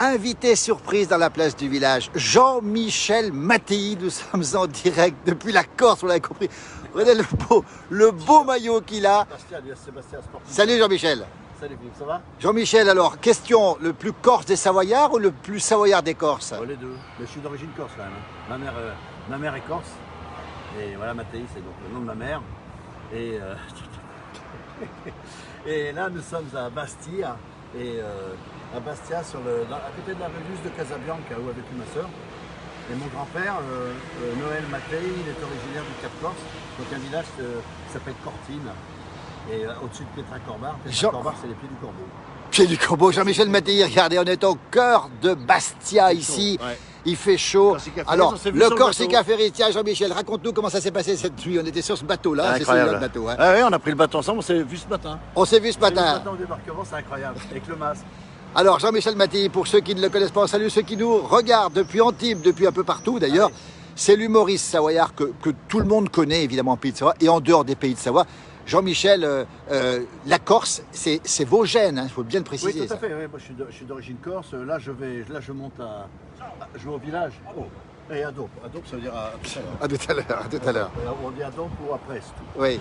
Invité surprise dans la place du village, Jean-Michel Mattei. Nous sommes en direct depuis la Corse, vous l'avez compris. Regardez le beau maillot qu'il a. Salut Jean-Michel. Salut Philippe, ça va? Jean-Michel, alors, question, le plus corse des Savoyards ou le plus savoyard des Corses? Les deux, mais je suis d'origine corse quand même. Ma mère est corse, et voilà, Mattei, c'est donc le nom de ma mère. Et, et là, nous sommes à Bastia, et à Bastia, à côté de la rue de Casabianca, où a vécu ma soeur. Et mon grand-père, Noël Mattei, il est originaire du Cap Corse, donc un village qui s'appelle Cortine. Et au-dessus de Pietracorbar, Pietracorbar c'est les pieds du corbeau. Pieds du corbeau, Jean-Michel Mattei, regardez, on est au cœur de Bastia ici, ouais. Il fait chaud. Alors, le Corsica Ferry, tiens Jean-Michel, raconte-nous comment ça s'est passé cette nuit. On était sur ce bateau-là, c'est celui-là le bateau. Hein. Ah oui, on a pris le bateau ensemble, on s'est vu ce matin. On s'est vu ce matin. Au débarquement, c'est incroyable, avec le masque. Alors Jean-Michel Mattei, pour ceux qui ne le connaissent pas, salut ceux qui nous regardent depuis Antibes, depuis un peu partout d'ailleurs. Ah oui. C'est l'humoriste savoyard que tout le monde connaît évidemment en Pays de Savoie et en dehors des Pays de Savoie. Jean-Michel, la Corse, c'est vos gènes, il faut bien le préciser. Oui, tout à fait. Oui, moi, je suis d'origine corse. Là, je monte je vais au village. Oh, et à Dope. À Dope, ça veut dire à tout à l'heure. À tout à l'heure. On dit à Dope ou à Prest. Oui.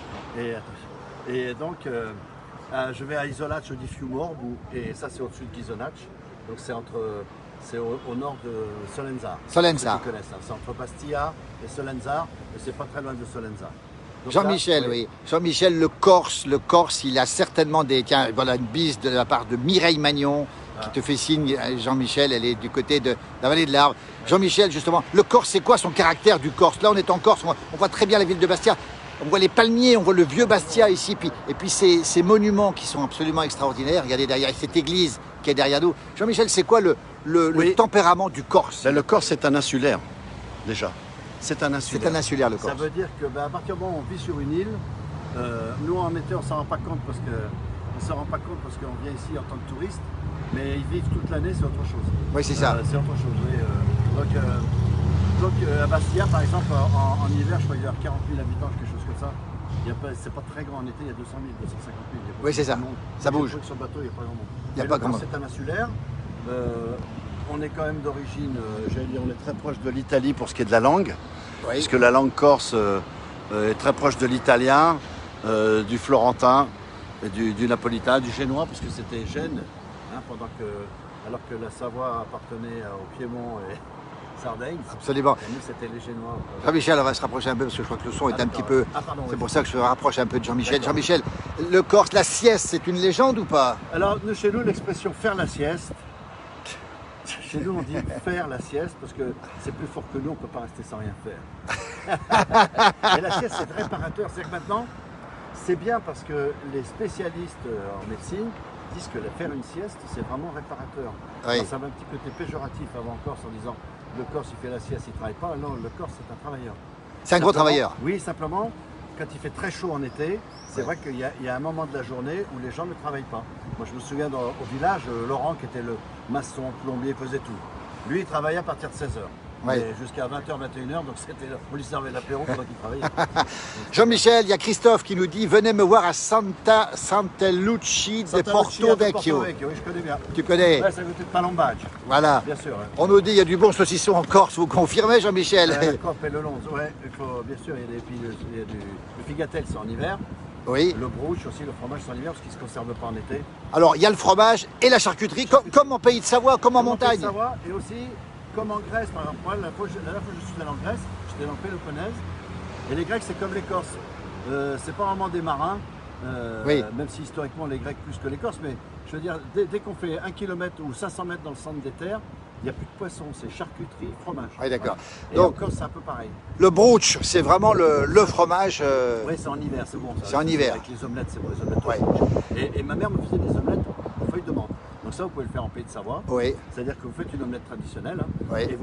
Et donc, je vais à Isolaccio di Fiumorbu, et ça, c'est au-dessus de Ghisonaccio. Donc, c'est au nord de Solenzar. Solenzar. C'est entre Bastia et Solenzar, et c'est pas très loin de Solenzar. Jean-Michel, oui. Jean-Michel, le Corse, il a certainement tiens, voilà une bise de la part de Mireille Magnon qui te fait signe. Jean-Michel, elle est du côté de la vallée de l'Arve. Jean-Michel, justement, le Corse, c'est quoi son caractère du Corse? Là, on est en Corse, on voit très bien la ville de Bastia. On voit les palmiers, on voit le vieux Bastia ici, et puis ces monuments qui sont absolument extraordinaires. Regardez derrière cette église qui est derrière nous. Jean-Michel, c'est quoi le tempérament du Corse? Le Corse, c'est un insulaire, déjà. C'est un insulaire. C'est un insulaire, le Corse. Ça veut dire que, à partir du moment où on vit sur une île, nous en été, on ne s'en rend pas compte parce qu'on vient ici en tant que touriste, mais ils vivent toute l'année, c'est autre chose. Oui, c'est ça. C'est autre chose, oui. Donc à Bastia, par exemple, en hiver, je crois qu'il y a 40 000 habitants, quelque chose comme ça. C'est pas très grand en été, il y a 200 000, 250 000. Oui, c'est ça. Ça bouge. Sur le bateau, il n'y a pas grand monde. Il n'y a pas grand monde. C'est un insulaire. On est quand même d'origine, j'allais dire, on est très proche de l'Italie pour ce qui est de la langue, oui. Puisque la langue corse est très proche de l'italien, du florentin, et du napolitain, du génois, parce que c'était Gênes, hein, alors que la Savoie appartenait au Piémont et Sardaigne. Absolument. Et nous, c'était les Génois. Jean-Michel, on va se rapprocher un peu parce que je crois que le son est un petit peu... c'est pour ça que je me rapproche un peu de Jean-Michel. Okay. Jean-Michel, le Corse, la sieste, c'est une légende ou pas? Alors, chez nous, l'expression faire la sieste, chez nous, on dit faire la sieste parce que c'est plus fort que nous, on ne peut pas rester sans rien faire. Et la sieste, c'est réparateur. C'est-à-dire que maintenant, c'est bien parce que les spécialistes en médecine disent que faire une sieste, c'est vraiment réparateur. Oui. Alors, ça avait un petit côté péjoratif avant en Corse en disant le Corse, il fait la sieste, il ne travaille pas. Non, le Corse, c'est un travailleur. C'est un gros travailleur. Oui, simplement, quand il fait très chaud en été, c'est vrai qu'il y a un moment de la journée où les gens ne travaillent pas. Moi, je me souviens au village, Laurent, qui était le maçon, plombier, faisait tout. Lui, il travaillait à partir de 16h. Oui. Jusqu'à 20h, 21h, donc on lui servait l'apéro pendant qu'il travaillait. Jean-Michel, il y a Christophe qui nous dit « Venez me voir à Santellucci de Porto Vecchio ». Oui, je connais bien. Tu connais? Ouais, ça côté de Palombage. Voilà. Bien sûr. Ouais. On nous dit il y a du bon saucisson en Corse, vous confirmez Jean-Michel? La Coppe et le Lonze, ouais, bien sûr, il y a du figatel, c'est en hiver. Oui. Le brouche aussi, le fromage, c'est en hiver parce qu'il ne se conserve pas en été. Alors, il y a le fromage et la charcuterie, comme en Pays de Savoie, comme en montagne. Pays de Savoie, et aussi, comme en Grèce, par exemple, moi, la fois que je suis allé en Grèce, j'étais dans le Péloponnèse, et les Grecs, c'est comme les Corses. C'est pas vraiment des marins, oui. Même si historiquement les Grecs plus que les Corses, mais je veux dire, dès qu'on fait 1 km ou 500 mètres dans le centre des terres, il n'y a plus de poissons, c'est charcuterie, fromage. Oui, d'accord. Et donc, en Corse, c'est un peu pareil. Le brooch, c'est vraiment le fromage. Oui, c'est en hiver, c'est bon. C'est en hiver. Avec les omelettes, c'est bon, les omelettes. Ouais. Et ma mère me faisait des omelettes aux feuilles de menthe. Donc ça, vous pouvez le faire en Pays de Savoie. Oui. C'est-à-dire que vous faites une omelette traditionnelle. Hein, oui.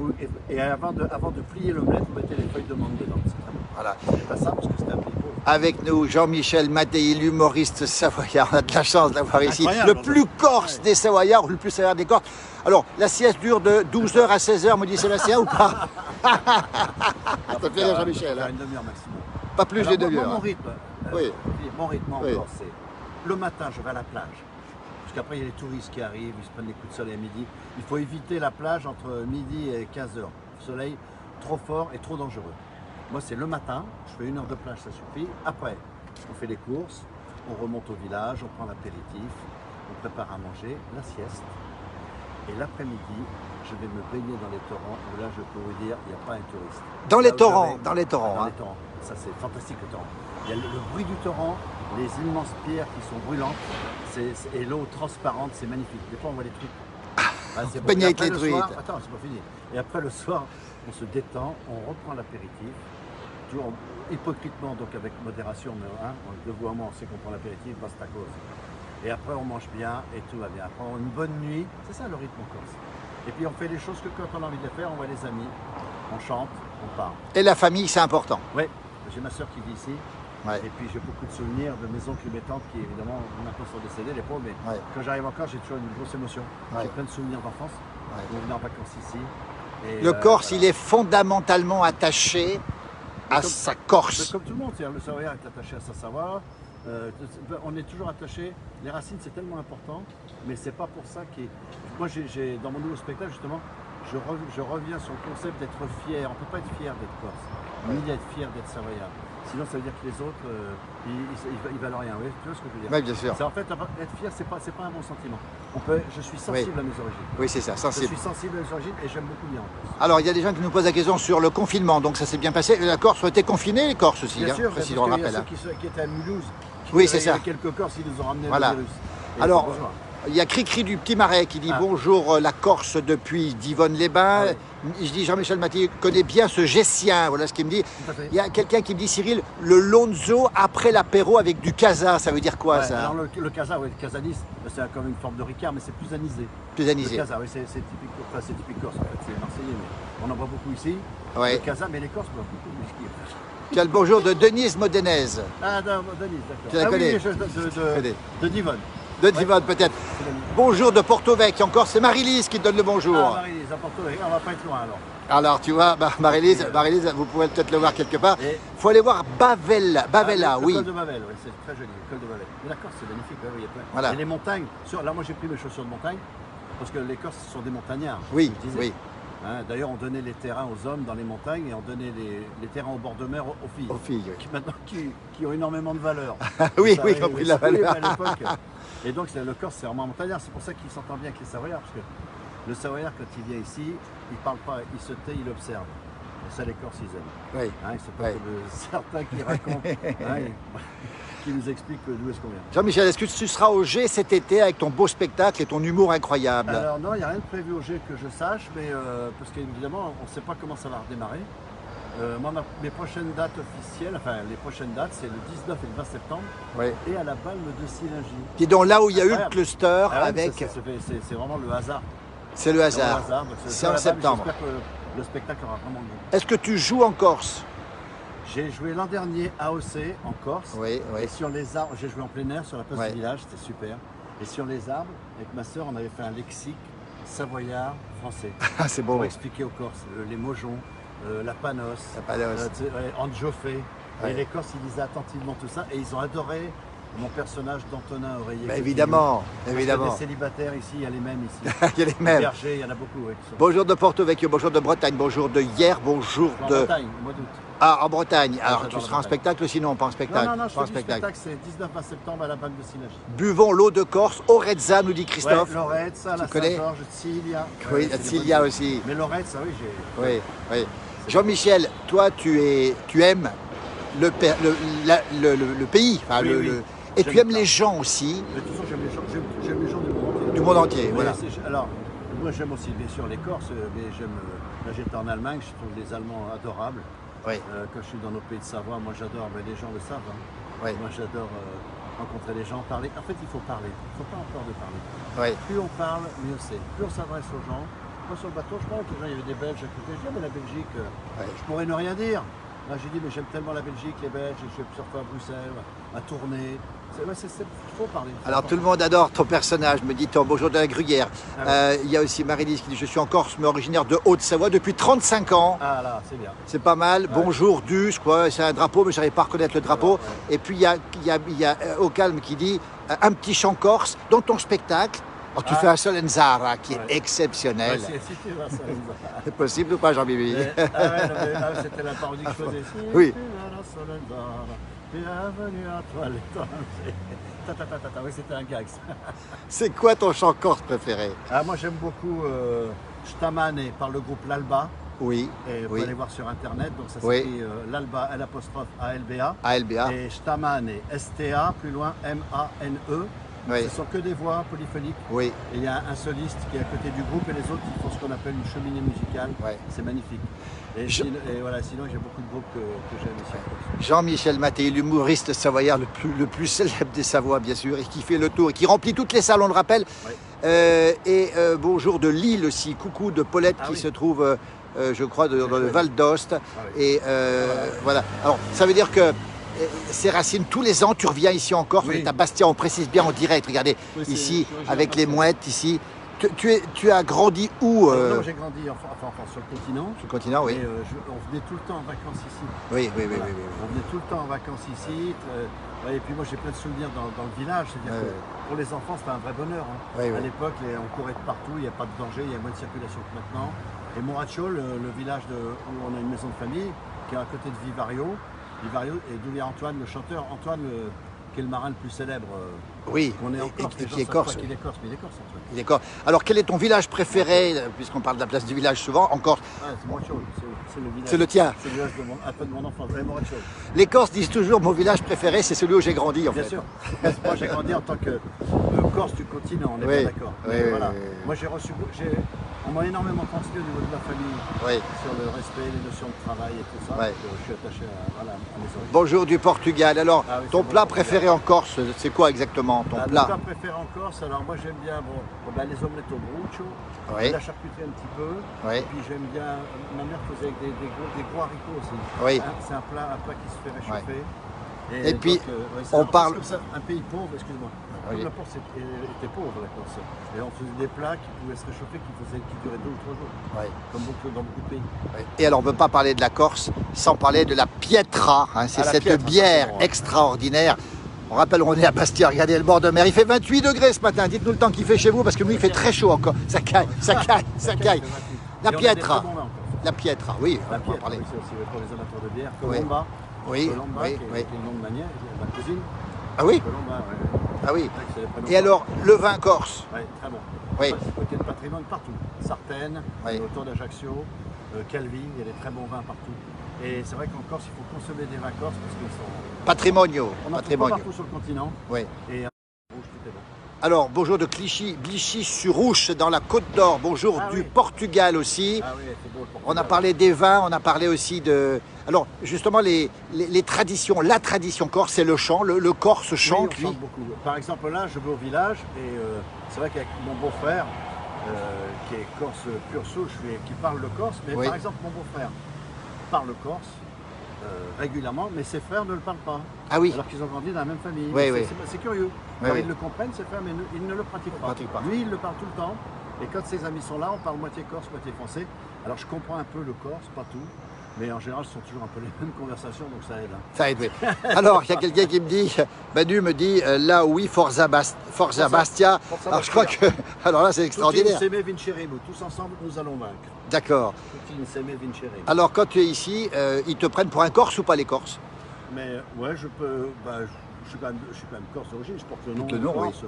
Et avant de plier l'omelette, vous mettez les feuilles de menthe dedans. C'est très bon. Voilà. C'est pas ça parce que c'était un pays pauvre. Avec nous, Jean-Michel Mattei, l'humoriste savoyard. On a de la chance de l'avoir ici. Le plus corse des Savoyards, ou le plus savoyard des Corses. Alors, la sieste dure de 12h à 16h, me dit Sébastien, ou pas? Ça fait plaisir, Jean-Michel. Une demi-heure maximum. Pas plus de demi-heure. Mon rythme, oui. Mon rythme en Corse, c'est le matin, je vais à la plage. Parce qu'après, il y a les touristes qui arrivent, ils se prennent des coups de soleil à midi. Il faut éviter la plage entre midi et 15 h. Le soleil trop fort et trop dangereux. Moi, c'est le matin, je fais 1 heure de plage, ça suffit. Après, on fait les courses, on remonte au village, on prend l'apéritif, on prépare à manger, la sieste. Et l'après-midi, je vais me baigner dans les torrents, où là, je peux vous dire, il n'y a pas un touriste. Dans les Là où torrents, j'avais- dans les torrents. Dans hein. les torrents. Ça, c'est fantastique, le torrent. Il y a le bruit du torrent, les immenses pierres qui sont brûlantes, et l'eau transparente, c'est magnifique. Des fois, on voit les trucs. Ah, c'est baigner Et avec après, les le soir- truites. Attends, c'est pas fini. Et après, le soir, on se détend, on reprend l'apéritif. Toujours hypocritement, donc avec modération, mais hein, le moment, on sait qu'on prend l'apéritif, basta cause. Et après, on mange bien et tout va bien. Après, on a une bonne nuit, c'est ça le rythme en Corse. Et puis, on fait les choses que quand on a envie de les faire, on voit les amis, on chante, on parle. Et la famille, c'est important. Oui, j'ai ma soeur qui vit ici. Ouais. Et puis j'ai beaucoup de souvenirs de mes oncles et mes tantes qui évidemment maintenant sont décédés, les pauvres, mais Ouais. quand j'arrive encore, j'ai toujours une grosse émotion. Ouais. J'ai plein de souvenirs d'enfance. Ouais. On venait en vacances ici. Et, Le Corse, voilà. il est fondamentalement attaché à comme- sa Mais Corse. comme tout le monde, c'est-à-dire le Savoyard est attaché à sa Savoie. On est toujours attaché. Les racines, c'est tellement important, mais c'est pas pour ça que. Moi, dans mon nouveau spectacle, justement, je reviens sur le concept d'être fier. On ne peut pas être fier d'être Corse, ni d'être fier d'être Savoyard. Sinon, ça veut dire que les autres, ils valent rien. Oui, tu vois ce que je veux dire? Oui, bien sûr. C'est en fait, être fier, c'est pas un bon sentiment. Je suis sensible à mes origines. Oui, c'est ça, Je sensible. suis sensible à mes origines et j'aime beaucoup bien en Corse. Alors, il y a des gens qui nous posent la question sur le confinement, donc ça s'est bien passé. La Corse a été confinée, les Corses aussi, Bien hein, sûr, précis, parce on le qu'il y a rappelle. ceux qui étaient à Mulhouse. Oui, Il c'est y a ça. quelques Corses, ils nous ont ramené Voilà. le virus. Et Alors, c'est besoin. il y a Cricri du Petit Marais qui dit Ah. bonjour la Corse depuis Divonne-les-Bains. Ah Je dis Jean-Michel Maty connaît bien ce Gessien, voilà ce qu'il me dit. Tout à fait. Il y a quelqu'un qui me dit Cyril, le lonzo après l'apéro avec du casa, ça veut dire quoi Ouais, ça? alors le casa, oui, le casanis, c'est comme une forme de Ricard, mais c'est plus anisé. Plus Le anisé. casa, oui, c'est typique, enfin, c'est typique corse en fait, c'est marseillais, mais on en voit beaucoup ici. Ouais. Le casa, mais les Corses boivent beaucoup de whisky. Tu as le bonjour de Denise Modenez. Ah, non, Denise, d'accord. Tu la ah, connais? Oui, connais. de Divonne. De Divonne peut-être. C'est Denise. Bonjour de Porto Vecchio, encore c'est Marie-Lise qui te donne le bonjour. Ah, Marie-Lise, à Porto Vecchio, on va pas être loin alors. Alors tu vois, Marie-Lise, vous pouvez peut-être le voir quelque part. Et- Il faut aller voir Bavella, Le oui. col de Babel, oui, c'est très joli, le col de Babel. Mais la Corse, c'est magnifique, ouais, il y a plein. Voilà. Et les montagnes, là moi j'ai pris mes chaussures de montagne, parce que les Corses sont des montagnards. Oui, je disais. oui. Hein, d'ailleurs, on donnait les terrains aux hommes dans les montagnes et on donnait les terrains au bord de mer aux filles. Aux filles, oui. Qui ont énormément de valeur. Oui, Ça, oui, ils ont pris de la oui, valeur. à l'époque. Et donc, le Corse, c'est vraiment montagnard. C'est pour ça qu'il s'entend bien avec les Savoyards. Parce que le Savoyard, quand il vient ici, il ne parle pas, il se tait, il observe. Et ça, les Corses, ils aiment. Oui. Hein, c'est pas Ouais. comme certains qui racontent, hein, qui nous expliquent d'où est-ce qu'on vient. Jean-Michel, est-ce que tu seras au G cet été avec ton beau spectacle et ton humour incroyable? Alors non, il n'y a rien de prévu au G que je sache, mais parce qu'évidemment, on ne sait pas comment ça va redémarrer. Moi, mes prochaines dates officielles, enfin les prochaines dates, c'est le 19 et le 20 septembre, Oui. et à la Balme de Sillingy. Qui est donc là où il y a eu le Incroyable. cluster Ah ouais, avec. c'est vraiment le hasard. C'est le hasard. Vraiment le donc C'est à en la Balme, septembre. J'espère que le spectacle aura vraiment lieu. Est-ce que tu joues en Corse? J'ai joué l'an dernier à AOC en Corse. Oui, oui. Et sur les arbres, j'ai joué en plein air sur la place Ouais. du village, c'était super. Et sur les arbres, avec ma sœur, on avait fait un lexique savoyard français. Ah, c'est beau. Pour expliquer aux Corses les mojons, la panos, La panos. Andjofé. Ouais. Et les Corses, ils lisaient attentivement tout ça et ils ont adoré mon personnage d'Antonin Oreiller. Bah, évidemment, Parce que évidemment. des célibataires ici, il y a les mêmes ici. Il y a les Les mêmes. bergers, il y en a beaucoup. Ouais, qui sont Bonjour de Porto Vecchio, bonjour de Bretagne, bonjour de hier, bonjour en de. Bretagne, au mois d'août. Ah, en Bretagne. Alors j'adore tu la seras en Bretagne. spectacle ou sinon pas en spectacle? Non, je Pas en fais du spectacle, c'est 19-20 septembre à la Balme de Sillingy. Buvons l'eau de Corse, Orezza, nous dit Christophe. Ouais, Lorette, la connais Saint-Georges, Cilia. Oui, c'est des Cilia bonnes aussi. choses. Mais Lorette, ça oui, j'ai. Oui, oui. Jean-Michel, toi, tu aimes le pays, enfin, Oui, oui. et tu J'aime aimes ça. les gens aussi Mais de toute façon, j'aime les gens du monde entier. du monde entier. Mais Voilà. alors, moi j'aime aussi bien sûr les Corses, mais j'aime. Là j'étais en Allemagne, je trouve les Allemands adorables. Oui, Quand je suis dans nos pays de Savoie, moi j'adore, mais les gens le savent. Hein. oui, Moi j'adore rencontrer les gens, parler. En fait, il faut parler. Il ne faut pas avoir peur de parler. oui. Plus on parle, mieux c'est. Plus on s'adresse aux gens. Moi sur le bateau, je parle avec les gens, il y avait des Belges à côté. Je dis, ah, mais la Belgique, je pourrais ne rien dire. Là j'ai dit, mais j'aime tellement la Belgique, les Belges, je suis surfer à Bruxelles, à Tournai. C'est faut parler. Alors tout le monde adore ton personnage, me dit-on. Bonjour de la Gruyère. Ah Il y a aussi Marie-Lise qui dit je suis en Corse, mais originaire de Haute-Savoie depuis 35 ans. Ah là, c'est bien. C'est pas mal. Ouais. Bonjour du, je crois, c'est un drapeau, mais je n'arrive pas à reconnaître le drapeau. Ouais. Et puis il y a Au Calme qui dit un petit chant corse dans ton spectacle. Oh, tu fais un Solenzara qui est exceptionnel. Ouais, si tu vois ça. C'est possible ou pas, Jean-Bibi? C'était la parodie que je faisais. Oui. Bienvenue à toi l'étranger. Oui, c'était un gag. C'est quoi ton chant corse préféré? Ah, moi j'aime beaucoup Shtamane par le groupe L'Alba. Oui. Et vous Oui. allez voir sur internet, donc ça Oui. s'écrit l'Alba, l'apostrophe A-L-B-A. ALBA. Et Shtamane, S-T-A, plus loin M-A-N-E. Oui. Ce sont que des voix polyphoniques. Oui. Et il y a un soliste qui est à côté du groupe et les autres ils font ce qu'on appelle une cheminée musicale. Ouais. C'est magnifique. Et, et voilà, sinon j'ai beaucoup de groupes que j'aime ici en Corse. Jean-Michel Mattei, l'humoriste savoyard le plus célèbre des Savoies, bien sûr, et qui fait le tour et qui remplit toutes les salles, on le rappelle. Oui. Bonjour de Lille aussi, coucou de Paulette qui se trouve, je crois, dans le Val d'Ost. Oui. Et voilà. Alors, ça veut dire que ces racines, tous les ans, tu reviens ici en Corse, Oui. on est à Bastia, on précise bien en direct. Regardez, Oui, ici, c'est avec les originaire mouettes, ici. Tu as grandi où Non, j'ai grandi sur le continent. sur le continent, oui. Et on venait tout le temps en vacances ici. Oui, oui, oui, Voilà. oui, oui. On venait tout le temps en vacances ici. Et puis moi j'ai plein de souvenirs dans le village. C'est-à-dire que pour les enfants c'était un vrai bonheur. Hein. Oui, oui. À l'époque on courait de partout, il n'y a pas de danger, il y a moins de circulation que maintenant. Et Moraccio, le village où on a une maison de famille, qui est à côté de Vivario. Vivario et d'où vient Antoine, le chanteur. Antoine, qui est le marin le plus célèbre. Oui, Qu'on est en Corse. et Les gens qui est savent corse. pas qu'il est corse, mais il est corse Antoine. Il est corse. Alors, quel est ton village préféré, puisqu'on parle de la place du village souvent, en Corse? Ah, c'est Moraccio, c'est le village. C'est le tien. C'est le village un peu de mon enfance, Moraccio. Les Corses disent toujours mon village préféré, c'est celui où j'ai grandi, en Bien fait. sûr. Moi, j'ai grandi en tant que Corse du continent, on est Oui. bien d'accord. Oui, Mais oui, voilà. oui, oui. Moi, on m'a énormément transmis au niveau de la famille Oui. sur le respect, les notions de travail et tout ça. Ouais. Donc, je suis attaché à mes origines. Bonjour du Portugal. Alors, Ah oui, ton c'est plat bon, préféré en Corse, c'est quoi exactement ton Mon plat? plat préféré en Corse, alors moi j'aime bien les omelettes au bruccio, Oui. la charcuterie un petit peu, Oui. et puis j'aime bien, ma mère faisait avec des gros haricots aussi. Oui. Hein, c'est un plat qui se fait réchauffer. Et puis, c'est on un- parle- comme ça, un pays pauvre, excuse-moi. Oui. Comme la Corse était pauvre, la Corse. Et on faisait des plats qui pouvaient se réchauffer, qui duraient 2 ou 3 jours, Oui. comme dans beaucoup de pays. Et alors, on ne peut pas parler de la Corse sans parler de la Pietra. Hein. C'est Ah, la cette Pietra, ça, bière c'est bon, ouais. extraordinaire. On rappelle, on est à Bastia, regardez le bord de mer. Il fait 28 degrés ce matin. Dites-nous le temps qu'il fait chez vous, parce que nous, il fait très chaud encore. Ça caille, ça caille, ça caille. La Et on a des très Pietra. bons vins en Corse. La Pietra, oui, on La va en Pietra, parler. oui, c'est aussi pour les amateurs de bière. Oui. Colomba. Oui, Colomba, oui, qui oui. est une nom de manière, ma cousine. Ah oui, Colomba, ouais. ah oui. C'est les prénoms Et alors, le vin corse? Ouais, très bon. Oui. C'est côté de patrimoine partout. Sartène, Oui. autour d'Ajaccio, Calvi, il y a des très bons vins partout. Et c'est vrai qu'en Corse, il faut consommer des vins corses parce qu'ils sont. Patrimonio. On en trouve pas Patrimonio. partout sur le continent. Oui. Et rouge, tout est bon. Alors, bonjour de Blichy-sur-Ouche, dans la Côte d'Or. Bonjour Ah du oui. Portugal aussi. Ah oui, c'est beau le Portugal. On a parlé des vins, on a parlé aussi de... Alors, justement, les traditions, la tradition corse, c'est le chant. Le corse Oui, chante, on lui. chante beaucoup. Par exemple, là, je vais au village et c'est vrai qu'avec mon beau-frère, qui est corse pure souche, qui parle le corse, mais Oui. par exemple, mon beau-frère parle corse régulièrement, mais ses frères ne le parlent pas. Ah oui. Alors qu'ils ont grandi dans la même famille. Oui, C'est- oui. c'est curieux. Oui, Alors, oui. ils le comprennent, ses frères, mais ils ne le pratiquent pas. Pratique pas. Lui, il le parle tout le temps. Et quand ses amis sont là, on parle moitié corse, moitié français. Alors je comprends un peu le corse, pas tout. Mais en général, ce sont toujours un peu les mêmes conversations, donc ça aide. Hein. Ça aide, oui. Alors, il y a quelqu'un qui me dit, Manu me dit, là oui, Forza Bastia. Forza Alors, je crois que, alors là, c'est Tutti extraordinaire. insieme vinceremo. Tous ensemble, nous allons vaincre. D'accord. Tutti insieme vinceremo. Alors, quand tu es ici, ils te prennent pour un Corse ou pas les Corses? Mais ouais, je peux. Je suis quand même corse d'origine, je porte le nom Le de nom, oui. Corse.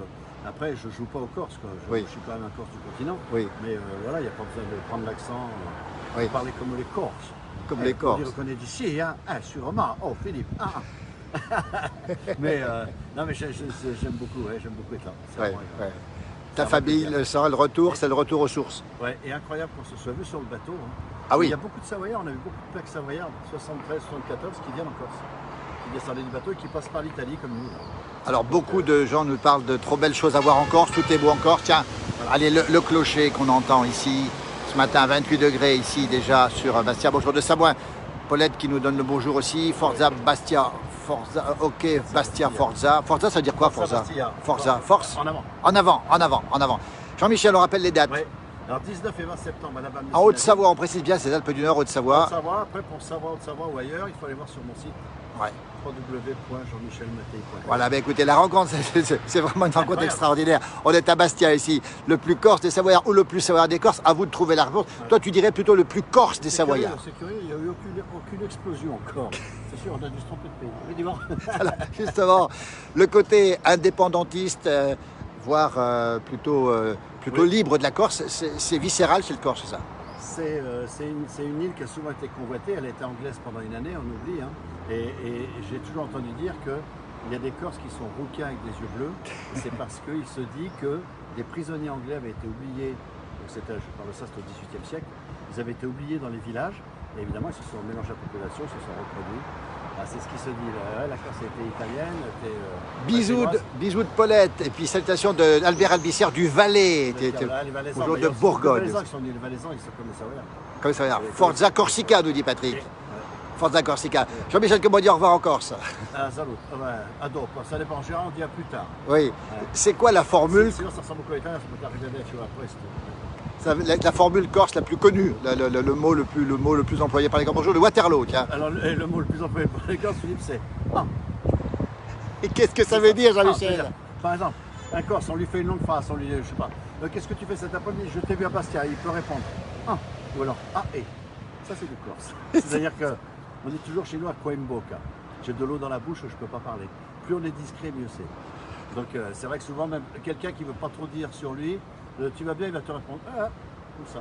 Après, je joue pas au Corse, quoi. Oui. Je suis quand même un Corse du continent. Oui. Mais voilà, il n'y a pas besoin de prendre l'accent, Oui. de parler comme les Corses. Comme les Pour Corses. dire qu'on est d'ici, hein. Ah, sûrement. Oh, Philippe. Ah. Mais non, mais j'aime beaucoup, ouais, j'aime beaucoup être là. C'est Ouais, vraiment agréable. ouais. Ta famille, le sang, le retour, c'est le retour aux sources. Ouais, et incroyable qu'on se soit vu sur le bateau. Hein. Ah oui. Il y a beaucoup de Savoyards, on a vu beaucoup de plaques Savoyards, 73, 74, qui viennent en Corse, qui descendaient du bateau et qui passent par l'Italie comme nous. Alors, beaucoup de gens nous parlent de trop belles choses à voir en Corse, tout est beau en Corse. Tiens, allez, le clocher qu'on entend ici, ce matin, 28 degrés ici déjà sur Bastia. Bonjour de Sabouin. Paulette qui nous donne le bonjour aussi. Forza Bastia, Forza, ok, Bastia, Forza. Forza, ça veut dire quoi, Forza? Forza, force. En avant. En avant, en avant, en avant. Jean-Michel, on rappelle les dates. Oui. Alors 19 et 20 septembre à la Bam. En Haute-Savoie, on précise bien, c'est Alpes du Nord, Haute-Savoie. Haute-Savoie, après pour savoir Haute-Savoie ou ailleurs, il faut aller voir sur mon site. Ouais. www.jean-michelmattei.com. Voilà, ben écoutez, la rencontre, c'est vraiment une rencontre extraordinaire. On est à Bastia ici, le plus corse des Savoyards ou le plus Savoyard des Corses. À vous de trouver la réponse. Ouais. Toi, tu dirais plutôt le plus corse des Savoyards. C'est curieux, il n'y a eu aucune explosion encore. C'est sûr, on a dû se tromper de pays. Mais dis-moi. Voilà, justement, le côté indépendantiste, voire plutôt oui. Libre de la Corse, c'est viscéral chez le Corse, c'est ça? C'est une île qui a souvent été convoitée. Elle a été anglaise pendant une année, on oublie. Hein. Et j'ai toujours entendu dire qu'il y a des Corses qui sont rouquins avec des yeux bleus. C'est parce qu'il se dit que des prisonniers anglais avaient été oubliés. Je parle de ça, c'était au XVIIIe siècle. Ils avaient été oubliés dans les villages. Et évidemment, ils se sont mélangés à la population, ils se sont reproduits. Ah, c'est ce qui se dit. La Corse était italienne. Bisous de Paulette. Et puis salutations d'Albert Albissère du Valais. Bonjour de Bourgogne. Les Valaisans, ils sont comme les Savoyards. Comme les Savoyards. Forza Corsica, nous dit Patrick. Forza Corsica. Jean-Michel, comment dire au revoir en Corse? Salut. A dopo. Ça dépend. En général, on dit à plus tard. Oui. C'est quoi la formule? Sinon, ça ressemble beaucoup à l'italien. Ça peut arriver, tu vois, après. La formule corse la plus connue, le mot le plus employé par les Corses. Bonjour, le Waterloo, tiens. Alors, le mot le plus employé par les Corses, Philippe, c'est « Ah ». Et qu'est-ce que ça veut dire, Jean-Michel? Par exemple, un Corse, on lui fait une longue phrase, on lui dit, je sais pas, qu'est-ce que tu fais cet après-midi? Je t'ai vu à Bastia. Il peut répondre « Ah ». Ou alors « Ah et ». Ça, c'est du Corse. C'est-à-dire qu'on dit toujours chez nous à Coimboca. J'ai de l'eau dans la bouche, je ne peux pas parler. Plus on est discret, mieux c'est. Donc, c'est vrai que souvent, même quelqu'un qui ne veut pas trop dire sur lui, tu vas bien, il va te répondre comme ça.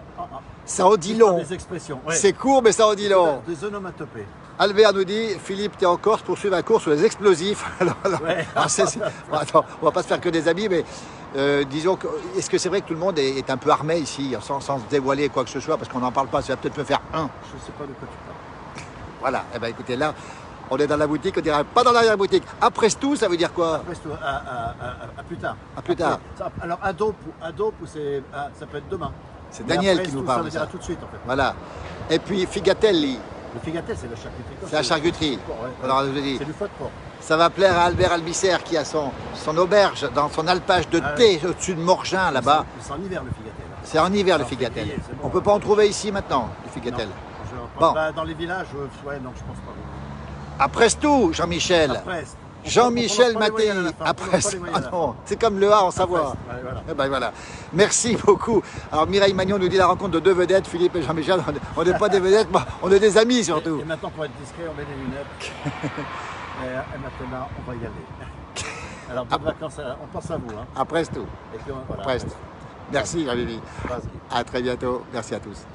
Ça en dit long. Des expressions. Ouais. C'est court, mais ça en dit long. Des onomatopées. Albert nous dit, Philippe, tu es en Corse pour suivre un cours sur les explosifs. Ouais. Attends, on va pas se faire que des amis, mais disons, est-ce que c'est vrai que tout le monde est un peu armé ici, sans se dévoiler quoi que ce soit, parce qu'on n'en parle pas, ça va peut-être me faire un. Je ne sais pas de quoi tu parles. Voilà, eh ben, écoutez, là, on est dans la boutique, on dirait pas dans l'arrière-boutique. Après tout, ça veut dire quoi? Après tout, à plus tard. À plus tard. Alors, à dopo, ça peut être demain. C'est Daniel qui nous parle de ça. Tout de suite, en fait. Voilà. Et puis, figatelli. Le figatelli, c'est la charcuterie. C'est la charcuterie. C'est du foie de porc. Ça va plaire à Albert Albissère qui a son auberge dans son alpage de thé au-dessus de Morgin, là-bas. C'est en hiver, le figatelli. C'est en hiver, le figatelli. On ne peut pas en trouver ici, maintenant, le figatelli. Bon. Dans les villages, ouais, non, je pense pas. Après tout, Jean-Michel. Jean-Michel Mattei, après c'est comme le A en Savoie. Voilà. Et ben voilà. Merci beaucoup. Alors Mireille Magnon nous dit la rencontre de deux vedettes, Philippe et Jean-Michel. On n'est pas des vedettes, on est des amis surtout. Et maintenant pour être discret, on met des lunettes. et maintenant, on va y aller. Alors bonnes vacances, on pense à vous. Hein. Après tout. Voilà, Merci Jean-Michel. À très bientôt. Merci à tous.